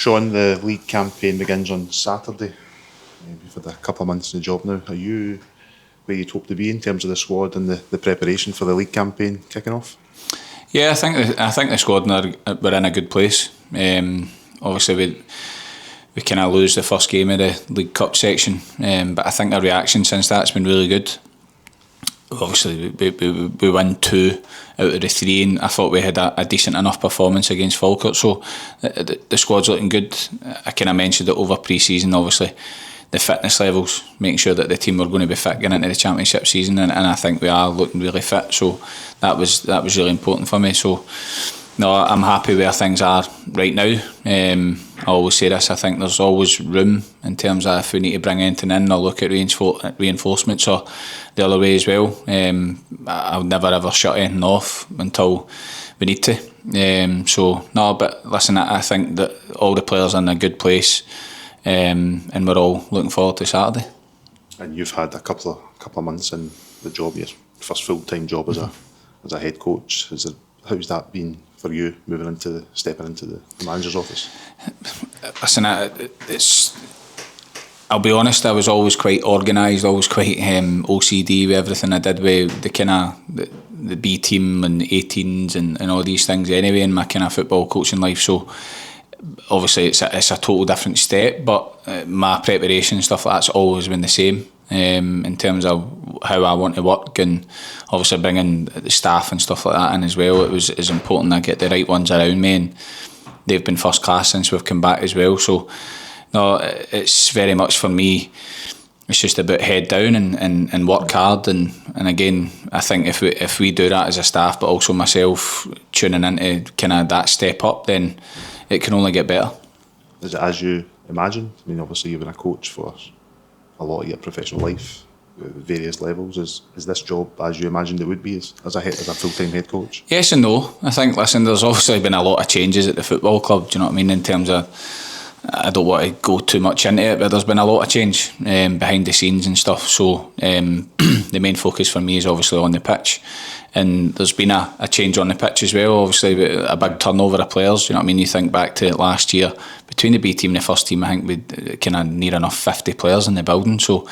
Sean, the league campaign begins on Saturday. You've had a couple of months in the job now. Are you where you'd hope to be in terms of the squad and the preparation for the league campaign kicking off? Yeah, I think the squad we're in a good place. Obviously, we kind of lose the first game of the League Cup section, but I think the reaction since that's been really good. Obviously, we won 2 out of the 3, and I thought we had a decent enough performance against Falkirk. So the squad's looking good. I kind of mentioned it over pre-season, obviously. The fitness levels, making sure that the team were going to be fit going into the championship season, and I think we are looking really fit. So that was really important for me. So no, I'm happy where things are right now. I always say this, I think there's always room in terms of if we need to bring anything in or look at reinforcements or the other way as well. I'll never ever shut anything off until we need to. So no, but listen, I think that all the players are in a good place. And we're all looking forward to Saturday. And you've had a couple of months in the job, your first full-time job as a head coach. How's that been for you, stepping into the manager's office? Listen, I'll be honest, I was always quite organised, always quite OCD with everything I did with the kind of the B team and 18s and all these things anyway in my kind of football coaching life. So obviously it's a total different step, but my preparation and stuff like that's always been the same in terms of how I want to work, and obviously bringing the staff and stuff like that in as well. It was as important I get the right ones around me, and they've been first class since we've come back as well. So no, it's very much for me, it's just about head down and work hard, and again I think if we do that as a staff, but also myself tuning into kind of that step up, then it can only get better. Is it as you imagined? I mean, obviously you've been a coach for a lot of your professional life, at various levels. Is this job as you imagined it would be as a full-time head coach? Yes and no. I think, listen, there's obviously been a lot of changes at the football club, do you know what I mean, in terms of, I don't want to go too much into it, but there's been a lot of change behind the scenes and stuff. So the main focus for me is obviously on the pitch, and there's been a change on the pitch as well. Obviously a big turnover of players, you know what I mean. You think back to last year, between the B team and the first team, I think we kind of near enough 50 players in the building. So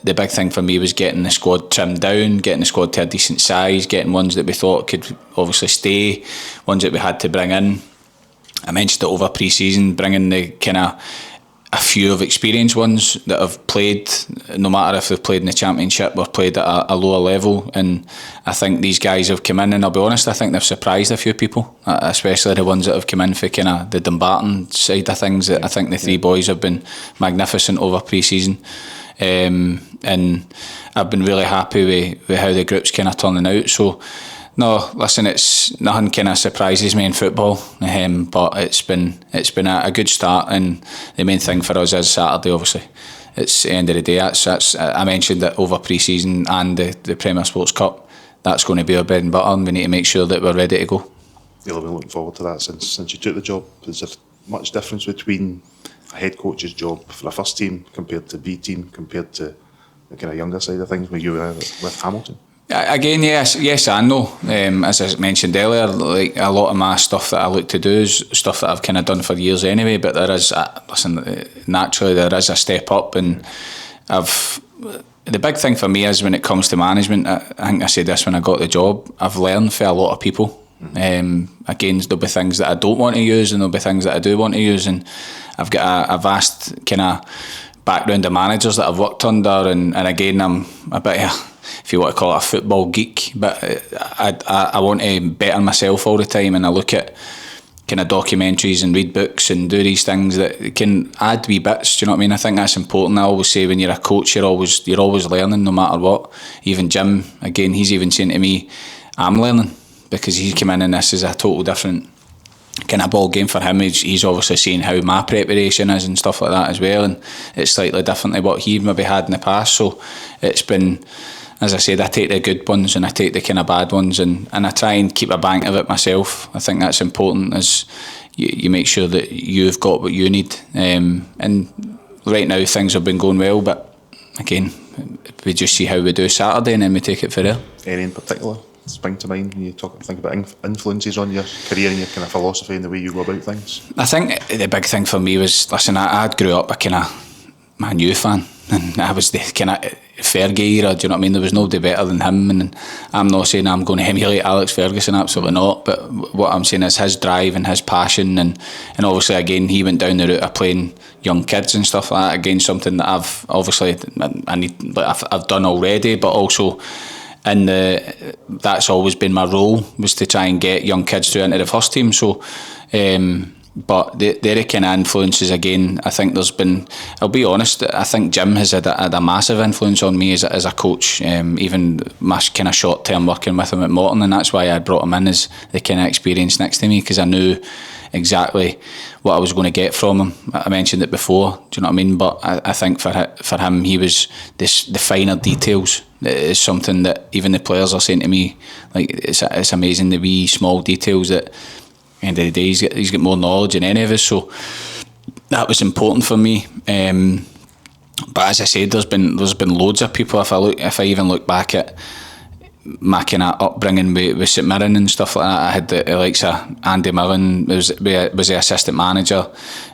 the big thing for me was getting the squad trimmed down, getting the squad to a decent size, getting ones that we thought could obviously stay, ones that we had to bring in. I mentioned it over pre-season, bringing the kind of a few of experienced ones that have played, no matter if they've played in the championship or played at a lower level. And I think these guys have come in, and I'll be honest, I think they've surprised a few people, especially the ones that have come in for kind of the Dumbarton side of things. I think the 3 boys have been magnificent over pre-season. And I've been really happy with how the group's kind of turning out. So no, listen, it's nothing kind of surprises me in football, but it's been a good start, and the main thing for us is Saturday. Obviously, it's the end of the day. That's I mentioned that over pre-season and the Premier Sports Cup. That's going to be our bread and butter, and we need to make sure that we're ready to go. You've been looking forward to that since you took the job. Is there much difference between a head coach's job for a first team compared to B team, compared to the kind of younger side of things when you were with Hamilton? Again, yes and no. As I mentioned earlier, like a lot of my stuff that I look to do is stuff that I've kind of done for years anyway. But there is, naturally there is a step up, and the big thing for me is when it comes to management. I think I said this when I got the job. I've learned from a lot of people. Again, there'll be things that I don't want to use, and there'll be things that I do want to use, and I've got a vast kind of background of managers that I've worked under, and again, I'm a bit of, if you want to call it, a football geek, but I want to better myself all the time, and I look at kind of documentaries and read books and do these things that can add wee bits. Do you know what I mean? I think that's important. I always say when you're a coach, you're always learning, no matter what. Even Jim, again, he's even saying to me, I'm learning, because he's come in and this is a total different kind of ball game for him. He's obviously seeing how my preparation is and stuff like that as well, and it's slightly different to what he maybe had in the past. So it's been, as I said, I take the good ones and I take the kind of bad ones, and I try and keep a bank of it myself. I think that's important, as you make sure that you've got what you need. And right now things have been going well, but again, we just see how we do Saturday and then we take it for there. Any in particular spring to mind when you think about influences on your career and your kind of philosophy and the way you go about things? I think the big thing for me was, listen, I grew up a kind of Man U fan, and I was the kind of Fergie era, do you know what I mean? There was nobody better than him, and I'm not saying I'm going to emulate Alex Ferguson, absolutely not, but what I'm saying is his drive and his passion, and obviously again he went down the route of playing young kids and stuff like that, again something that I've obviously I've done already, but also that's always been my role, was to try and get young kids through into the first team. So but they're kind of influences. Again, I think there's been, I'll be honest, I think Jim has had a massive influence on me as a coach, even my kind of short term working with him at Morton, and that's why I brought him in, as the kind of experience next to me, because I knew exactly what I was going to get from him. I mentioned it before, do you know what I mean? But I think for him, he was the finer details. It is something that even the players are saying to me, like, it's amazing, the wee small details that, end of the day, he's got more knowledge than any of us. So that was important for me. But as I said, there's been loads of people. If I even look back at my kind of upbringing with St Mirren and stuff like that, I had the likes of Andy Millen was the assistant manager,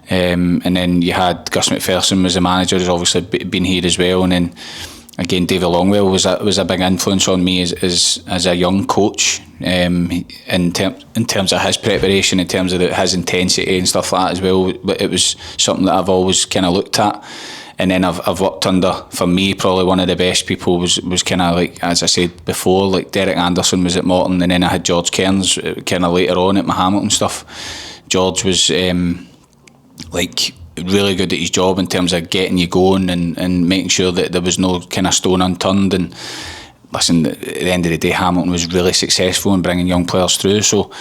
and then you had Gus McPherson was the manager, who's obviously been here as well, and then again David Longwell was a big influence on me as a young coach, in terms of his preparation, in terms of his intensity and stuff like that as well. But it was something that I've always kind of looked at. And then I've worked under, for me, probably one of the best people was kind of like, as I said before, like Derek Anderson was at Morton, and then I had George Cairns kind of later on at my Hamilton stuff. George was like really good at his job in terms of getting you going and making sure that there was no kind of stone unturned. And listen, at the end of the day, Hamilton was really successful in bringing young players through. So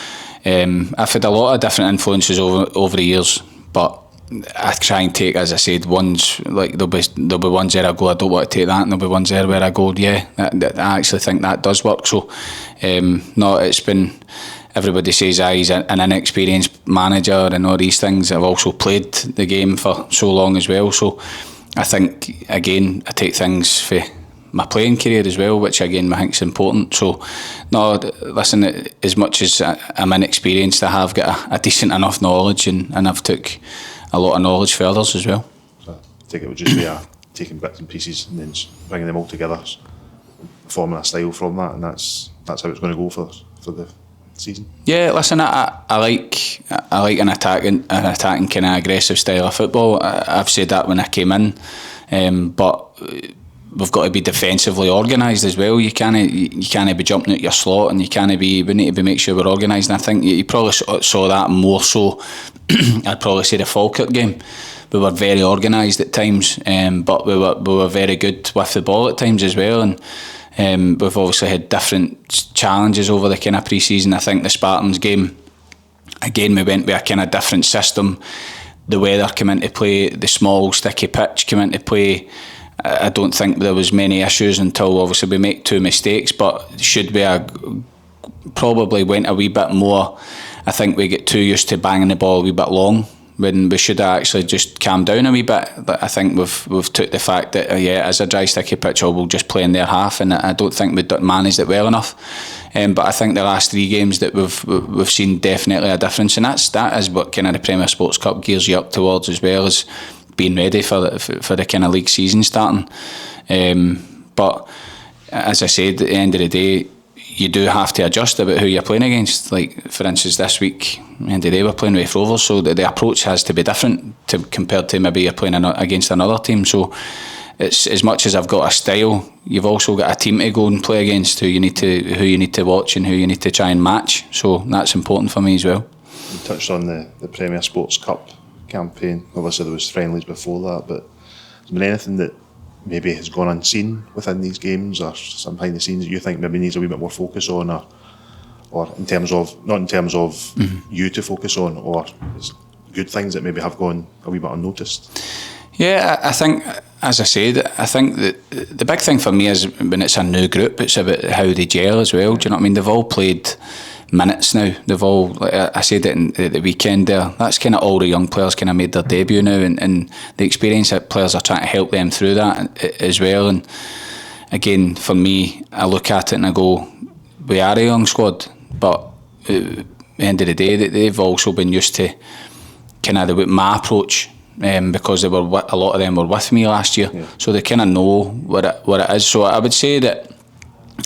I've had a lot of different influences over the years, but I try and take, as I said, ones, like there'll be ones there I go, I don't want to take that, and there'll be ones there where I go, yeah, I actually think that does work. So no, it's been, everybody says he's an inexperienced manager and all these things. I've also played the game for so long as well, so I think, again, I take things for my playing career as well, which again I think is important. So no, listen, as much as I'm inexperienced, I have got a decent enough knowledge, and I've took a lot of knowledge for others as well. So I think it would just be taking bits and pieces and then bringing them all together, forming a style from that, and that's how it's going to go for the season. Yeah, listen, I like an attacking kind of aggressive style of football. I've said that when I came in, but we've got to be defensively organised as well. You can't be jumping at your slot, and we need to make sure we're organised. And I think you probably saw that more so. I'd probably say the Falkirk game. We were very organised at times, but we were very good with the ball at times as well. And we've obviously had different challenges over the kind of pre-season. I think the Spartans game, again, we went with a kind of different system. The weather came into play, the small sticky pitch came into play. I don't think there was many issues until obviously we make 2 mistakes, but should we probably went a wee bit more. I think we get too used to banging the ball a wee bit long when we should have actually just calmed down a wee bit. But I think we've took the fact that as a dry sticky pitch, we'll just play in their half, and I don't think we've managed it well enough. But I think the last 3 games that we've seen definitely a difference, and that is what kind of the Premier Sports Cup gears you up towards, as well as being ready for the kind of league season starting. But as I said, at the end of the day, you do have to adjust about who you're playing against. Like, for instance, this week, at the end of the day, we're playing Raith Rovers, so the approach has to be different compared to maybe you're playing against another team. So it's, as much as I've got a style, you've also got a team to go and play against who you need to watch and who you need to try and match. So that's important for me as well. You touched on the Premier Sports Cup campaign. Obviously there was friendlies before that, but has there been anything that maybe has gone unseen within these games, or some behind the scenes that you think maybe needs a wee bit more focus on, or in terms of, not in terms of you to focus on, or good things that maybe have gone a wee bit unnoticed? Yeah, I think, as I said, I think that the big thing for me is when it's a new group, it's about how they gel as well. Do you know what I mean? They've all played minutes now. They've all, like I said it at the weekend there, that's kind of all the young players kind of made their debut now, and the experience that players are trying to help them through that as well. And again, for me, I look at it and I go, we are a young squad, but at the end of the day, they've also been used to kind of my approach, because a lot of them were with me last year, so they kind of know what it is. So I would say that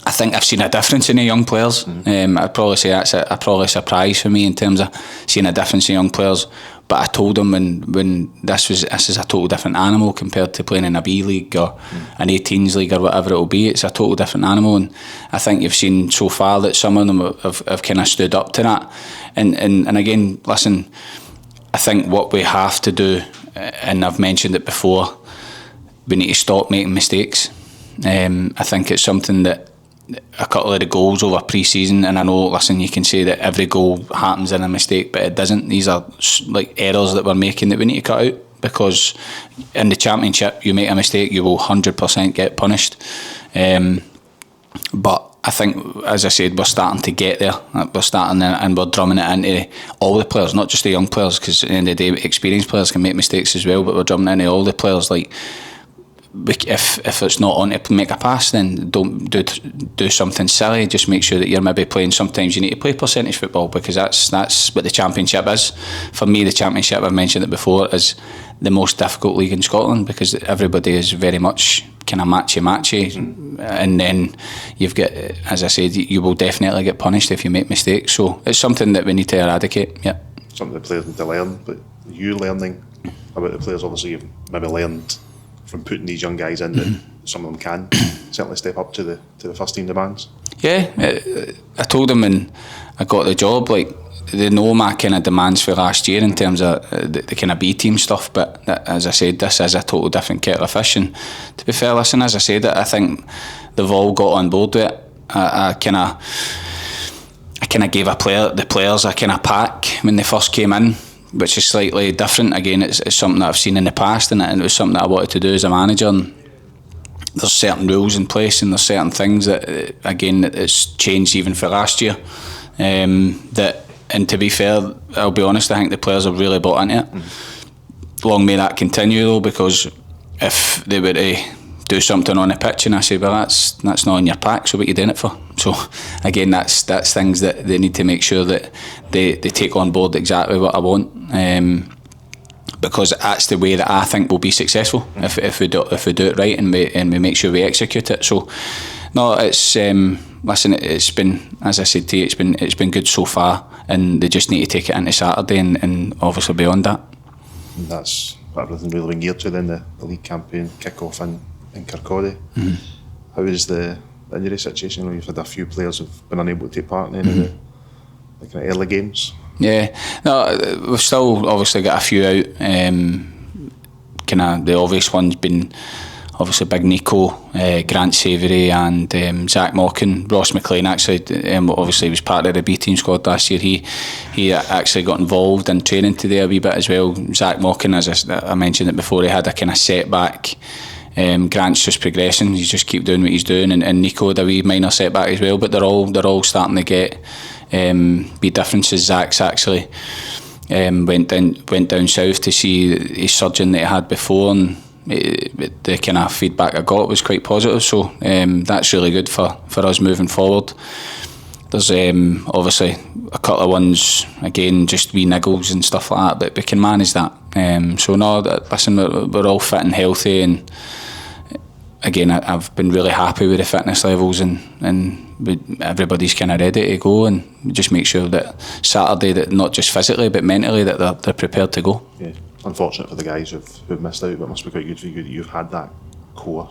I think I've seen a difference in the young players. I'd probably say that's probably a surprise for me in terms of seeing a difference in young players. But I told them when this is a total different animal compared to playing in a B League or an 18s league or whatever it will be. It's a total different animal, and I think you've seen so far that some of them have kind of stood up to that. And again, listen, I think what we have to do, and I've mentioned it before, we need to stop making mistakes. I think it's something that a couple of the goals over pre-season, and I know, listen, you can say that every goal happens in a mistake, but it doesn't. These are like errors that we're making that we need to cut out, because in the Championship, you make a mistake, you will 100% get punished. But I think, as I said, we're starting to get there. We're starting and we're drumming it into all the players, not just the young players, because at the end of the day, experienced players can make mistakes as well, but we're drumming it into all the players. Like, if it's not on to make a pass, then don't do something silly. Just make sure that you're maybe playing. Sometimes you need to play percentage football, because that's what the Championship is. For me, the Championship, I've mentioned it before, is the most difficult league in Scotland, because everybody is very much kind of matchy, and then you've got, as I said, you will definitely get punished if you make mistakes. So it's something that we need to eradicate. Yeah, something the players need to learn. But you learning about the players, obviously you've maybe learned from putting these young guys in that some of them can certainly step up to the first team demands. Yeah, I told them when I got the job, like, they know my kind of demands for last year in terms of the kind of B team stuff, but as I said, this is a total different kettle of fish. And to be fair, listen, as I said, I think they've all got on board with it. I kind of gave the players a kind of pack when they first came in, which is slightly different. Again, it's something that I've seen in the past, and it was something that I wanted to do as a manager. And there's certain rules in place, and there's certain things that, again, it's changed even for last year. And to be fair, I'll be honest, I think the players have really bought into it. Long may that continue, though, because if they were to do something on the pitch and I say, well, that's not in your pack, so what are you doing it for? So again, that's things that they need to make sure that they take on board exactly what I want, because that's the way that I think we'll be successful if we do it right, and we make sure we execute it. So no, it's listen, it's been, as I said to you, it's been good so far, and they just need to take it into Saturday and obviously beyond that. And that's everything really been geared to then, the league campaign kick-off in Kirkcaldy. How is the injury situation? You know, you've had a few players who've been unable to take part in any of the kind of early games. Yeah, no, we've still obviously got a few out. Kind of the obvious ones been obviously Big Nico, Grant Savoury, and Zach Mockin. Ross McLean actually, obviously was part of the B team squad last year. He actually got involved in training today a wee bit as well. Zach Mockin, as I mentioned it before, he had a kind of setback. Grant's just progressing. He's just keep doing what he's doing, and Nico had a wee minor setback as well. But they're all starting to get be differences. Zach's actually went down south to see his surgeon that he had before, and the kind of feedback I got was quite positive. So that's really good for us moving forward. There's obviously a couple of ones, again, just wee niggles and stuff like that, but we can manage that. So no, listen, we're all fit and healthy, and again, I've been really happy with the fitness levels, and everybody's kind of ready to go, and we just make sure that Saturday, that not just physically but mentally, that they're prepared to go. Yeah, unfortunate for the guys who've missed out, but it must be quite good for you that you've had that core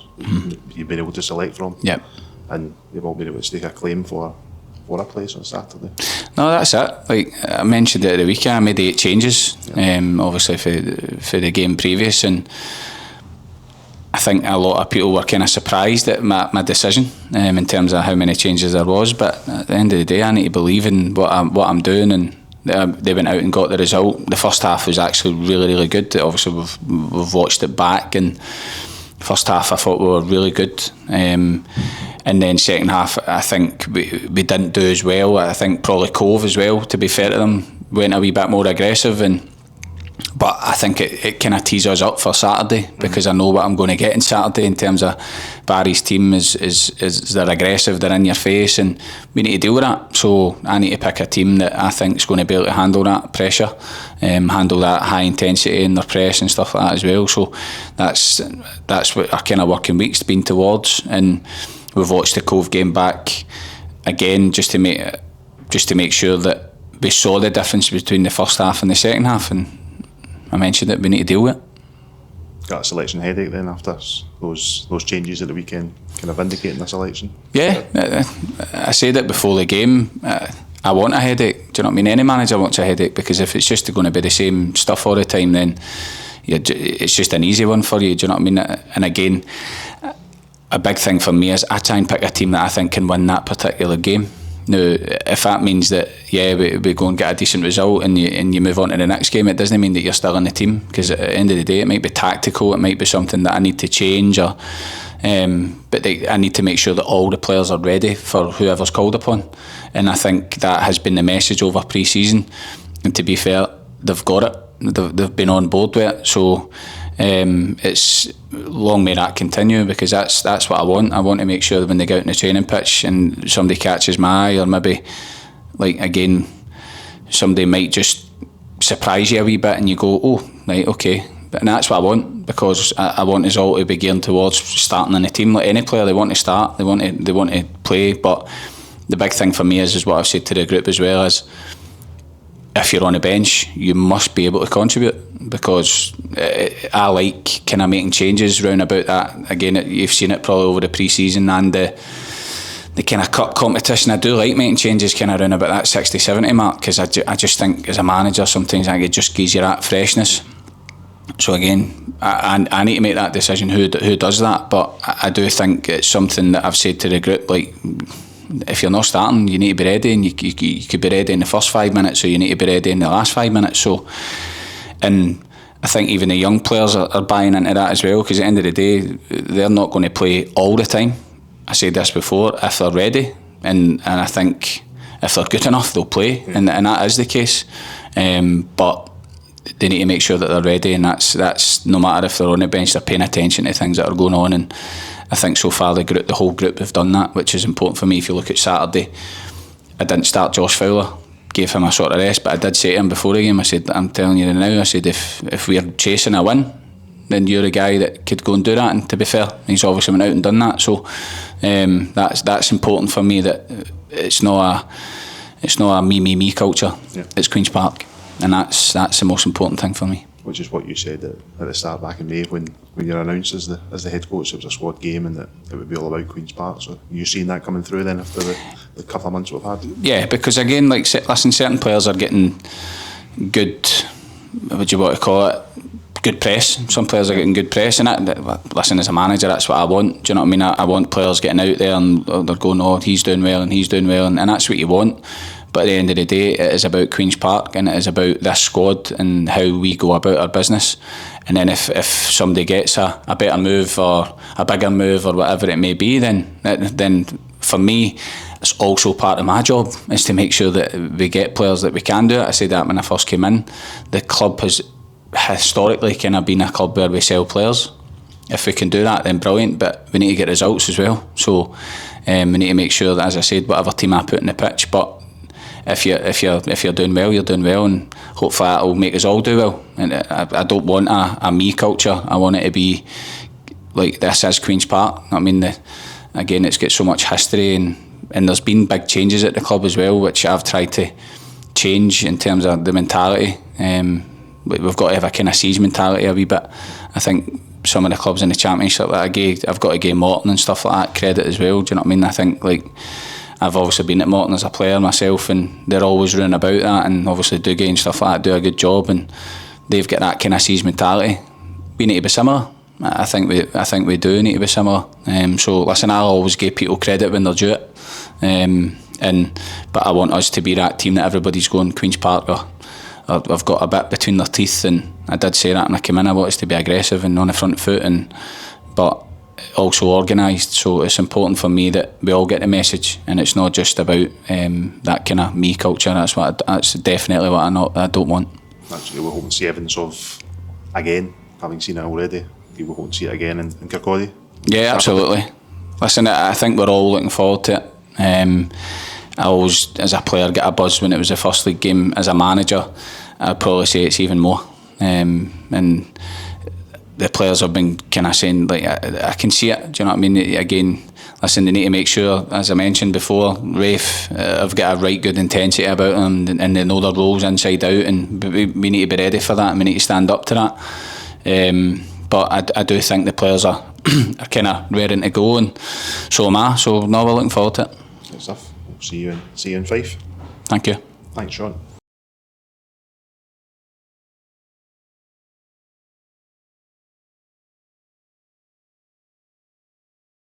you've been able to select from. Yep. And you've all been able to stake a claim for a place on Saturday. No, that's it. Like I mentioned at the weekend, I made 8 changes, obviously for the game previous, and I think a lot of people were kind of surprised at my decision in terms of how many changes there was. But at the end of the day, I need to believe in what I'm doing, and they went out and got the result. The first half was actually really, really good. Obviously, we've watched it back, and first half I thought we were really good. And then second half, I think we didn't do as well. I think probably Cove as well, to be fair to them, went a wee bit more aggressive, and But I think it kind of tees us up for Saturday, because I know what I'm going to get on Saturday in terms of Barry's team is they're aggressive, they're in your face, and we need to deal with that. So I need to pick a team that I think is going to be able to handle that pressure, handle that high intensity in their press and stuff like that as well. So that's what our kind of working week's been towards, and we've watched the Cove game back again just to make sure that we saw the difference between the first half and the second half, and I mentioned that we need to deal with it. Got a selection headache then after those changes at the weekend, kind of vindicating the selection? Yeah, I said it before the game. I want a headache. Do you know what I mean? Any manager wants a headache, because if it's just going to be the same stuff all the time, then it's just an easy one for you. Do you know what I mean? And again, a big thing for me is I try and pick a team that I think can win that particular game. Now, if that means that we go and get a decent result and you move on to the next game, it doesn't mean that you're still in the team, because at the end of the day it might be tactical, it might be something that I need to change, or I need to make sure that all the players are ready for whoever's called upon. And I think that has been the message over pre-season, and to be fair, they've got it, they've been on board with it. So it's long may that continue, because that's what I want. I want to make sure that when they go out on the training pitch and somebody catches my eye, or maybe, like, again, somebody might just surprise you a wee bit and you go, oh, right, okay. And that's what I want, because I want us all to be gearing towards starting in the team. Like any player, they want to start, they want to play. But the big thing for me is what I've said to the group as well, is if you're on the bench, you must be able to contribute, because I like kind of making changes round about that. Again, you've seen it probably over the pre-season and the kind of cup competition. I do like making changes kind of round about that 60-70 mark, because I just think as a manager sometimes I think it just gives you that freshness. So again, I need to make that decision who does that, but I do think it's something that I've said to the group, like, if you're not starting, you need to be ready, and you could be ready in the first 5 minutes, or you need to be ready in the last 5 minutes. So, and I think even the young players are buying into that as well, because at the end of the day, they're not going to play all the time. I said this before, if they're ready, and I think if they're good enough, they'll play, and that is the case. But they need to make sure that they're ready, and that's no matter if they're on the bench, they're paying attention to things that are going on. And I think so far the whole group have done that, which is important for me. If you look at Saturday, I didn't start Josh Fowler, gave him a sort of rest, but I did say to him before the game, I said, I'm telling you now, I said, if we're chasing a win, then you're the guy that could go and do that. And to be fair, he's obviously went out and done that. So that's important for me, that it's not a me culture. Yeah. It's Queen's Park, and that's the most important thing for me. Which is what you said at the start back in May when you're announced as the head coach. It was a squad game, and that it would be all about Queen's Park. So you seen that coming through then after the couple of months we've had? Yeah, because again, like, listen, certain players are getting good, what would you want to call it, good press. Some players are getting good press, and listen, as a manager, that's what I want. Do you know what I mean? I want players getting out there and they're going, oh, he's doing well and he's doing well, and that's what you want. But at the end of the day, it is about Queen's Park, and it is about this squad and how we go about our business. And then if somebody gets a better move or a bigger move or whatever it may be, then for me, it's also part of my job, is to make sure that we get players that we can do it. I said that when I first came in. The club has historically kind of been a club where we sell players. If we can do that, then brilliant, but we need to get results as well. So we need to make sure that, as I said, whatever team I put in the pitch, but if you're doing well, you're doing well, and hopefully that will make us all do well. And I don't want a me culture. I want it to be like, this is Queen's Park. I mean, again, it's got so much history, and there's been big changes at the club as well, which I've tried to change in terms of the mentality. We've got to have a kind of siege mentality a wee bit. I think some of the clubs in the Championship that I've got to give Morton and stuff like that credit as well. Do you know what I mean? I think, like, I've obviously been at Morton as a player myself, and they're always running about that, and obviously Dougie and stuff like that do a good job, and they've got that kind of siege mentality. We need to be similar. I think we do need to be similar. So listen, I'll always give people credit when they're due it, but I want us to be that team that everybody's going, Queen's Park I've got a bit between their teeth, and I did say that when I came in. I want us to be aggressive and on the front foot, but also organised. So it's important for me that we all get the message, and it's not just about that kind of me culture. That's definitely what I don't want. Naturally, we're hoping to see evidence of again, having seen it already. We're hoping to see it again in Kirkcaldy. Yeah, absolutely. Listen, I think we're all looking forward to it. I always, as a player, get a buzz when it was the first league game. As a manager, I'd probably say it's even more. And the players have been kind of saying, like, I can see it. Do you know what I mean? Again, listen, they need to make sure, as I mentioned before, Raith have got a right good intensity about them, and they know their roles inside out, and we need to be ready for that, and we need to stand up to that. But I do think the players are kind of raring to go, and so am I. So now we're looking forward to it. Good stuff. We'll see you in Fife. Thank you. Thanks, Sean.